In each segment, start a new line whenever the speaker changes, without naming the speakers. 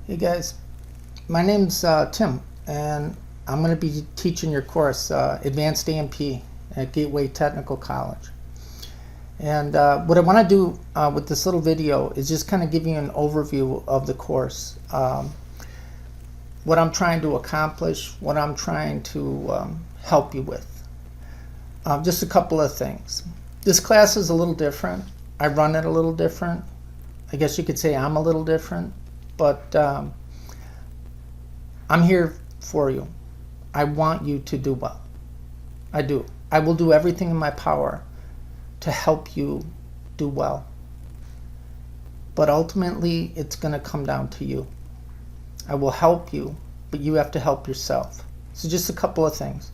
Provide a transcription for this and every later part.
Hey guys, my name's Tim, and I'm going to be teaching your course, Advanced A&P at Gateway Technical College. And what I want to do with this little video is just kind of give you an overview of the course, what I'm trying to accomplish, what I'm trying to help you with. Just a couple of things. This class is a little different. I run it a little different. I guess you could say I'm a little different, but I'm here for you. I want you to do well. I do. I will do everything in my power to help you do well. But ultimately, it's going to come down to you. I will help you, but you have to help yourself. So just a couple of things.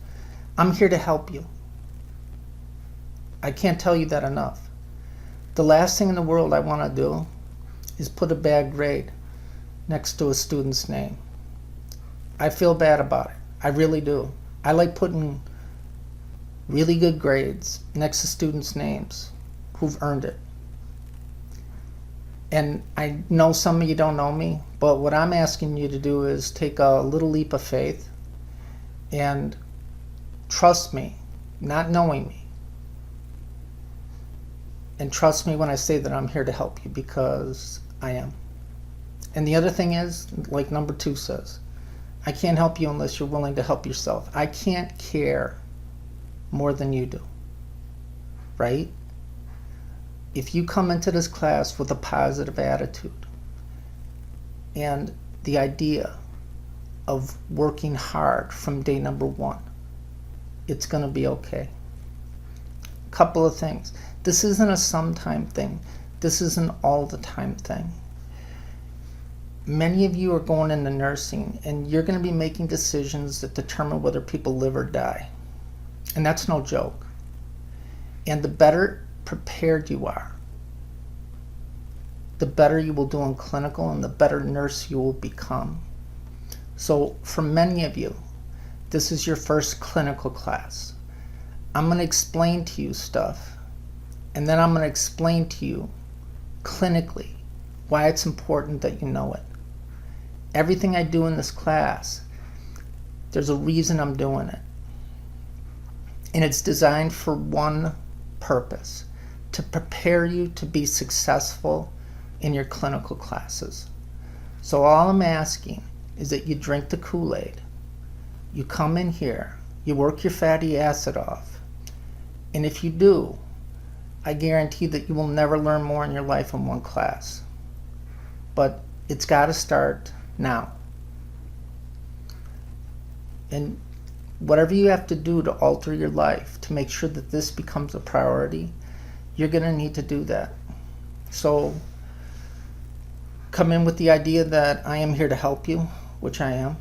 I'm here to help you. I can't tell you that enough. The last thing in the world I want to do is put a bad grade next to a student's name. I feel bad about it. I really do. I like putting really good grades next to students' names who've earned it. And I know some of you don't know me, but what I'm asking you to do is take a little leap of faith and trust me, not knowing me. And trust me when I say that I'm here to help you, because I am. And the other thing is, like number 2 says, I can't help you unless you're willing to help yourself. I can't care more than you do, right? If you come into this class with a positive attitude and the idea of working hard from day number 1, it's going to be okay. Couple of things. This isn't a sometime thing. This is an all the time thing. Many of you are going into nursing, and you're going to be making decisions that determine whether people live or die. And that's no joke. And the better prepared you are, the better you will do in clinical and the better nurse you will become. So for many of you, this is your first clinical class. I'm going to explain to you stuff, and then I'm going to explain to you clinically why it's important that you know it. Everything I do in this class, there's a reason I'm doing it. And it's designed for one purpose: to prepare you to be successful in your clinical classes. So all I'm asking is that you drink the Kool-Aid. You come in here, you work your fatty acid off. And if you do, I guarantee that you will never learn more in your life in one class. But it's got to start now. And whatever you have to do to alter your life to make sure that this becomes a priority, you're going to need to do that. So come in with the idea that I am here to help you, which I am,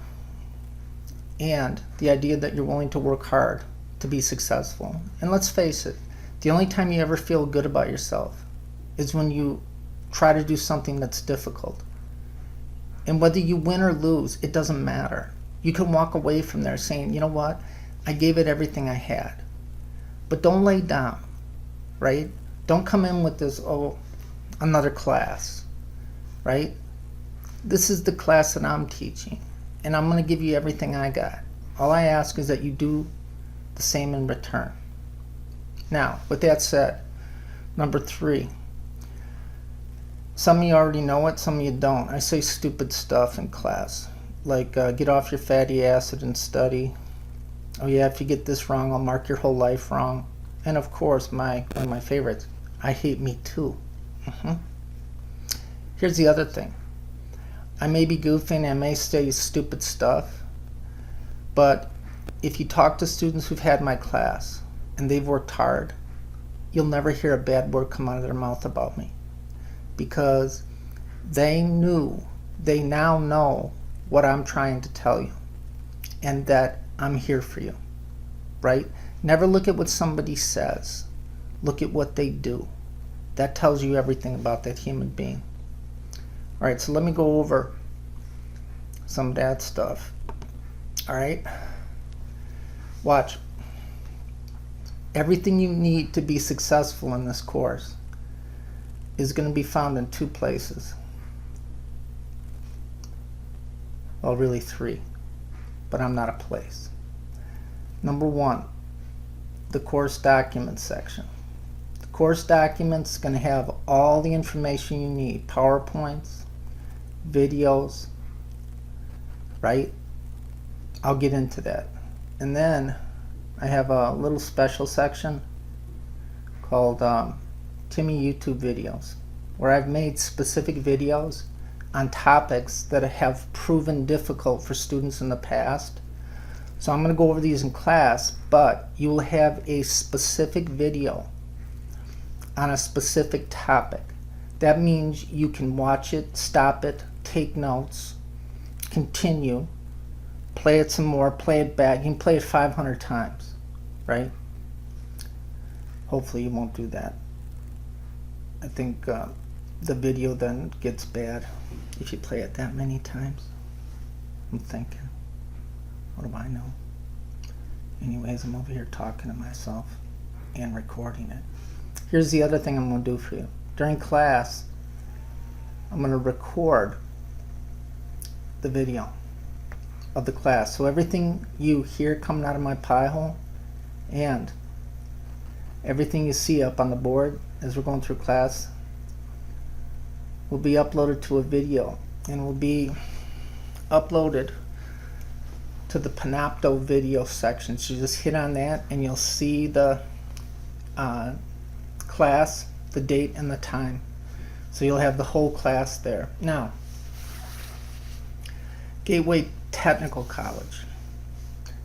and the idea that you're willing to work hard to be successful. And let's face it, the only time you ever feel good about yourself is when you try to do something that's difficult. And whether you win or lose, it doesn't matter. You can walk away from there saying, you know what, I gave it everything I had. But don't lay down, right? Don't come in with this, oh, another class, right? This is the class that I'm teaching, and I'm going to give you everything I got. All I ask is that you do the same in return. Now, with that said, number 3. Some of you already know it, some of you don't. I say stupid stuff in class, like get off your fatty acid and study. Oh yeah, if you get this wrong, I'll mark your whole life wrong. And of course, one of my favorites, I hate me too. Here's the other thing. I may be goofing, I may say stupid stuff, but if you talk to students who've had my class and they've worked hard, you'll never hear a bad word come out of their mouth about me. Because they now know what I'm trying to tell you, and that I'm here for you, right? Never look at what somebody says. Look at what they do. That tells you everything about that human being. All right, so let me go over some of that stuff. All right? Watch. Everything you need to be successful in this course is going to be found in two places. Well, really 3, but I'm not a place. Number 1, the course documents section. The course documents is going to have all the information you need, PowerPoints, videos, right? I'll get into that. And then I have a little special section called Timmy YouTube videos, where I've made specific videos on topics that have proven difficult for students in the past. So I'm going to go over these in class, but you will have a specific video on a specific topic. That means you can watch it, stop it, take notes, continue, play it some more, play it back. You can play it 500 times, right? Hopefully you won't do that. I think the video then gets bad if you play it that many times. I'm thinking, what do I know? Anyways, I'm over here talking to myself and recording it. Here's the other thing I'm going to do for you. During class, I'm going to record the video of the class. So everything you hear coming out of my pie hole and everything you see up on the board as we're going through class will be uploaded to a video and will be uploaded to the Panopto video section. So you just hit on that and you'll see the class, the date and the time. So you'll have the whole class there. Now, Gateway Technical College.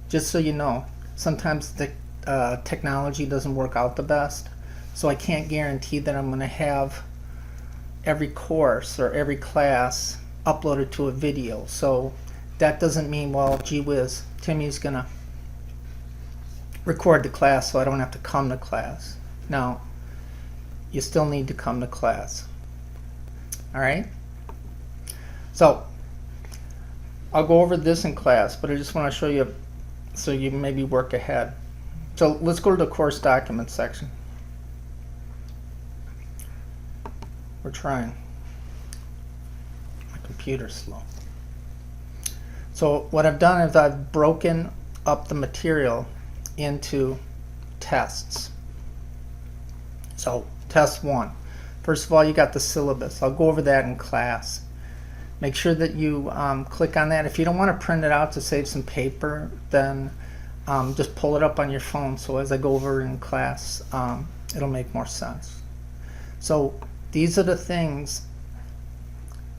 Just so you know, sometimes the technology doesn't work out the best. So I can't guarantee that I'm going to have every course or every class uploaded to a video. So that doesn't mean, well, gee whiz, Timmy's going to record the class so I don't have to come to class. No, you still need to come to class. All right? So I'll go over this in class, but I just want to show you so you maybe work ahead. So let's go to the course documents section. We're trying. My computer's slow. So what I've done is I've broken up the material into tests. So test 1. First of all, you got the syllabus. I'll go over that in class. Make sure that you click on that. If you don't want to print it out to save some paper, then just pull it up on your phone. So as I go over in class, it'll make more sense. So these are the things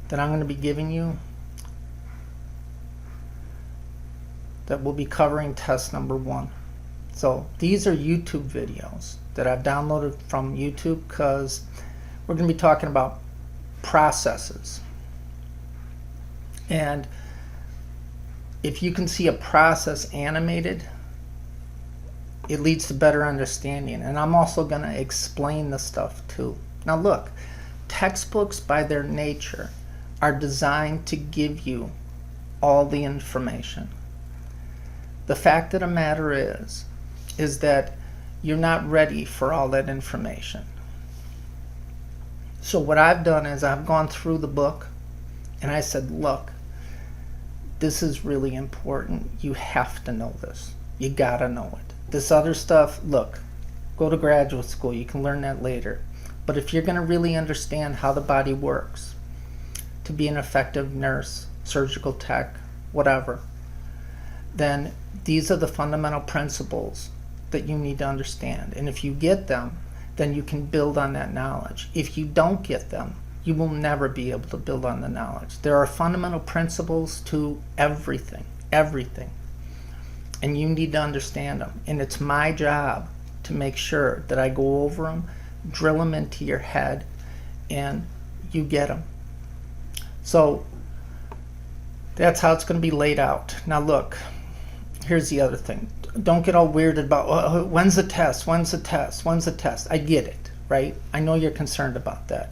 that I'm going to be giving you that we'll be covering test number 1. So these are YouTube videos that I've downloaded from YouTube because we're going to be talking about processes. And if you can see a process animated, it leads to better understanding. And I'm also going to explain the stuff too. Now look, textbooks by their nature are designed to give you all the information. The fact of the matter is that you're not ready for all that information. So what I've done is I've gone through the book and I said, look, this is really important. You have to know this. You gotta know it. This other stuff, look, go to graduate school. You can learn that later. But if you're gonna really understand how the body works, to be an effective nurse, surgical tech, whatever, then these are the fundamental principles that you need to understand. And if you get them, then you can build on that knowledge. If you don't get them, you will never be able to build on the knowledge. There are fundamental principles to everything, everything. And you need to understand them. And it's my job to make sure that I go over them, drill them into your head, and you get them. So that's how it's going to be laid out. Now look, here's the other thing. Don't get all weirded about, when's the test, when's the test, when's the test? I get it, right? I know you're concerned about that.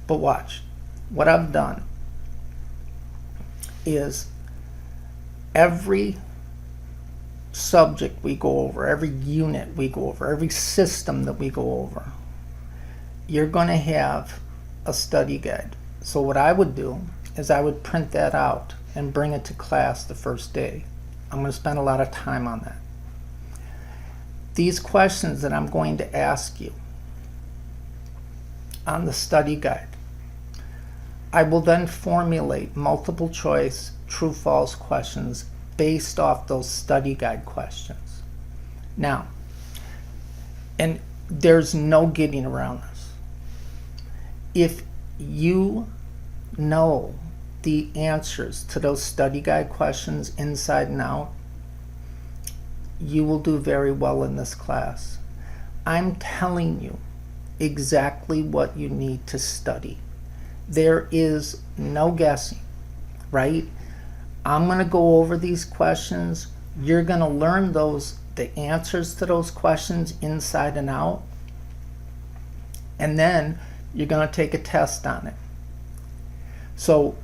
But watch, what I've done is every subject we go over, every unit we go over, every system that we go over, you're going to have a study guide. So what I would do is I would print that out and bring it to class the first day. I'm going to spend a lot of time on that. These questions that I'm going to ask you on the study guide, I will then formulate multiple choice true-false questions based off those study guide questions. Now, and there's no getting around this. If you know the answers to those study guide questions inside and out, you will do very well in this class. I'm telling you exactly what you need to study. There is no guessing, right? I'm going to go over these questions. You're going to learn the answers to those questions inside and out. And then you're going to take a test on it. So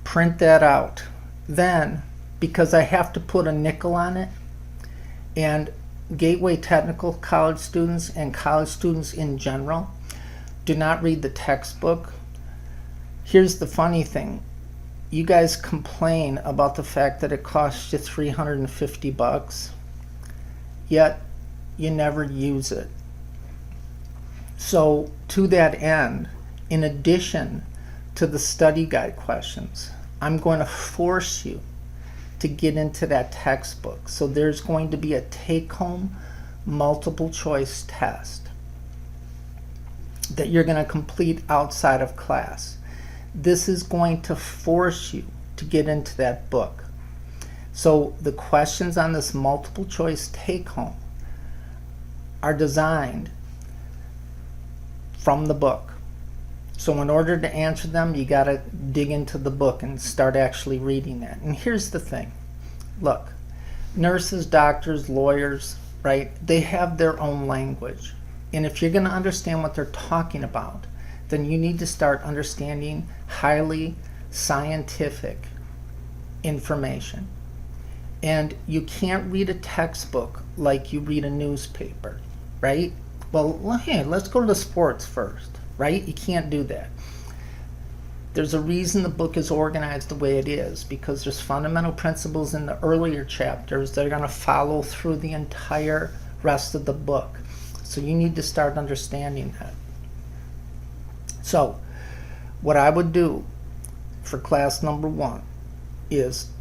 print that out. Then, because I have to put a nickel on it, and Gateway Technical College students and college students in general do not read the textbook. Here's the funny thing. You guys complain about the fact that it costs you $350, yet you never use it. So to that end, in addition to the study guide questions, I'm going to force you to get into that textbook. So there's going to be a take-home multiple choice test that you're going to complete outside of class. This is going to force you to get into that book. So the questions on this multiple choice take-home are designed from the book. So in order to answer them, you got to dig into the book and start actually reading that. And here's the thing. Look, nurses, doctors, lawyers, right? They have their own language. And if you're going to understand what they're talking about, then you need to start understanding highly scientific information. And you can't read a textbook like you read a newspaper, right? Well, hey, let's go to the sports first. Right? You can't do that. There's a reason the book is organized the way it is, because there's fundamental principles in the earlier chapters that are going to follow through the entire rest of the book. So you need to start understanding that. So what I would do for class number 1 is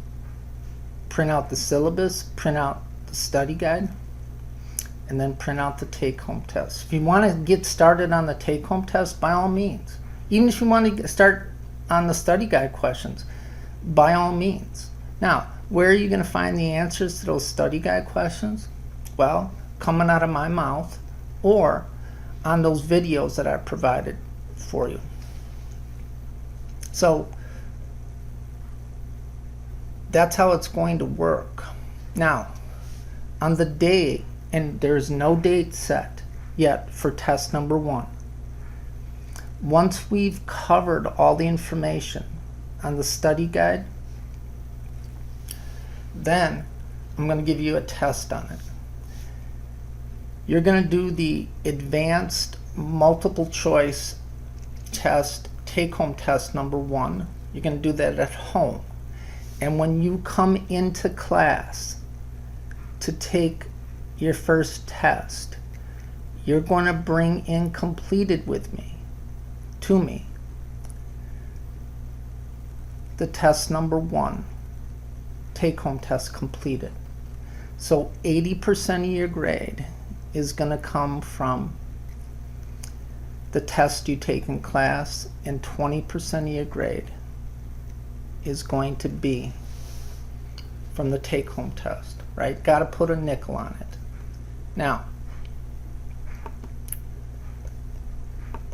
print out the syllabus, print out the study guide, and then print out the take-home test. If you want to get started on the take-home test, by all means. Even if you want to start on the study guide questions, by all means. Now, where are you going to find the answers to those study guide questions? Well, coming out of my mouth or on those videos that I provided for you. So that's how it's going to work. Now, on the day, and there's no date set yet for test number 1. Once we've covered all the information on the study guide, then I'm going to give you a test on it. You're going to do the advanced multiple choice test, take-home test number 1. You're going to do that at home. And when you come into class to take your first test, you're going to bring in completed with me, to me, the test number 1, take-home test completed. So 80% of your grade is going to come from the test you take in class, and 20% of your grade is going to be from the take-home test, right? Got to put a nickel on it. Now,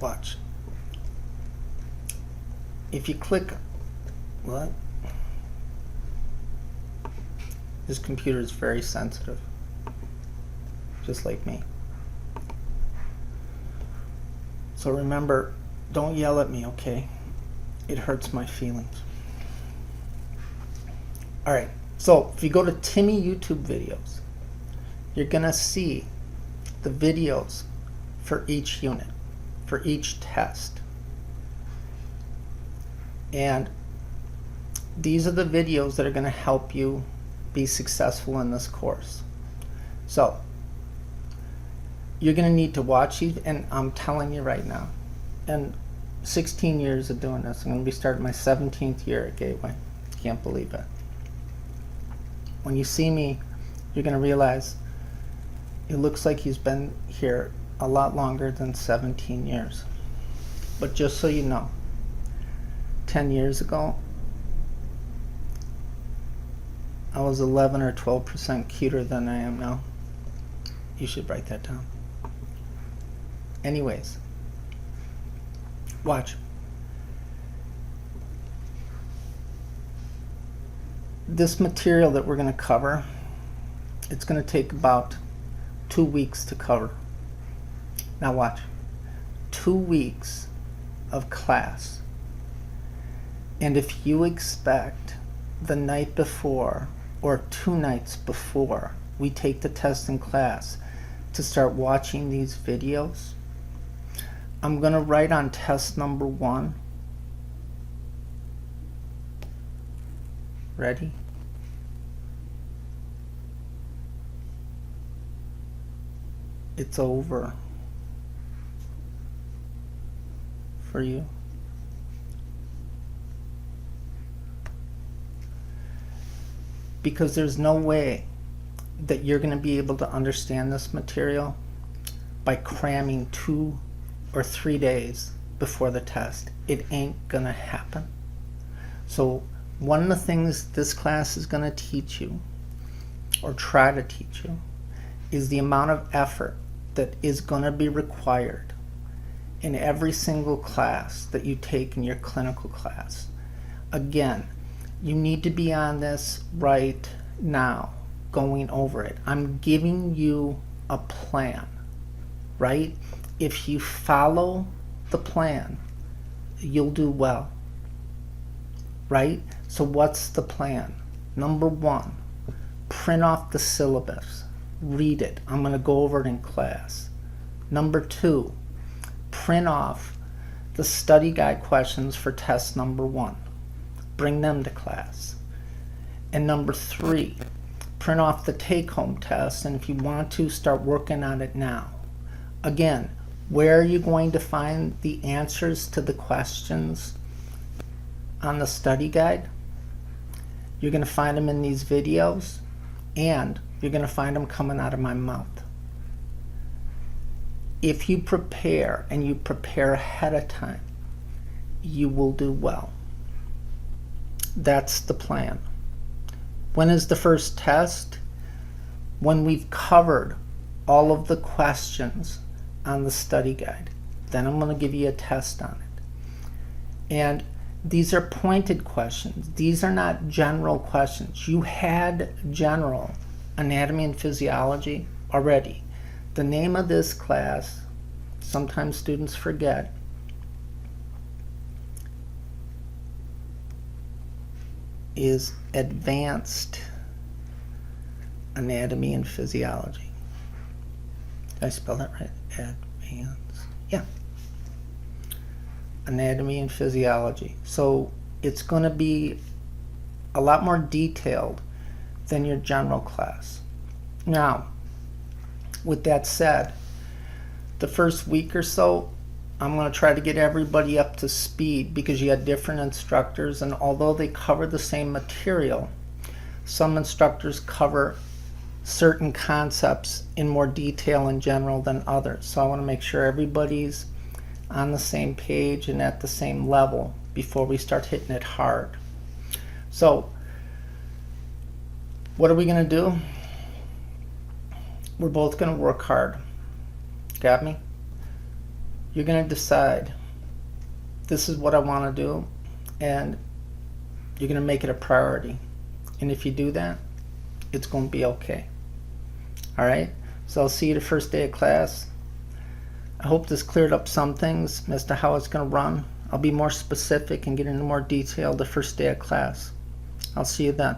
watch. If you click, what? This computer is very sensitive, just like me. So remember, don't yell at me, okay? It hurts my feelings. All right, so if you go to Timmy YouTube videos, you're gonna see the videos for each unit, for each test. And These are the videos that are going to help you be successful in this course. So you're going to need to watch these, and I'm telling you right now, and 16 years of doing this, I'm going to be starting my 17th year at Gateway. Can't believe it. When you see me, you're going to realize it looks like he's been here a lot longer than 17 years. But just so you know, 10 years ago, I was 11 or 12% cuter than I am now. You should write that down. Anyways, watch. This material that we're going to cover, it's going to take about 2 weeks to cover. Now watch. 2 weeks of class. And if you expect the night before or 2 nights before we take the test in class to start watching these videos, I'm going to write on test number 1. Ready? It's over for you. Because there's no way that you're going to be able to understand this material by cramming 2 or 3 days before the test. It ain't going to happen. So one of the things this class is going to teach you, or try to teach you, is the amount of effort that is going to be required in every single class that you take in your clinical class. Again, you need to be on this right now, going over it. I'm giving you a plan, right? If you follow the plan, you'll do well, right? So what's the plan? Number 1, print off the syllabus. Read it. I'm going to go over it in class. Number 2, print off the study guide questions for test number 1. Bring them to class. And number 3, print off the take-home test, and if you want to, start working on it now. Again, where are you going to find the answers to the questions on the study guide? You're going to find them in these videos, and you're going to find them coming out of my mouth. If you prepare, and you prepare ahead of time, you will do well. That's the plan. When is the first test? When we've covered all of the questions on the study guide. Then I'm going to give you a test on it. And these are pointed questions. These are not general questions. You had general anatomy and physiology already. The name of this class, sometimes students forget, is Advanced Anatomy and Physiology. Did I spell that right? Advanced. Yeah. Anatomy and Physiology. So it's going to be a lot more detailed than your general class. Now, with that said, the first week or so, I'm going to try to get everybody up to speed because you had different instructors, and although they cover the same material, some instructors cover certain concepts in more detail in general than others. So I want to make sure everybody's on the same page and at the same level before we start hitting it hard. So what are we going to do? We're both going to work hard. Got me? You're going to decide, this is what I want to do, and you're going to make it a priority. And if you do that, it's going to be okay. All right? So I'll see you the first day of class. I hope this cleared up some things as to how it's going to run. I'll be more specific and get into more detail the first day of class. I'll see you then.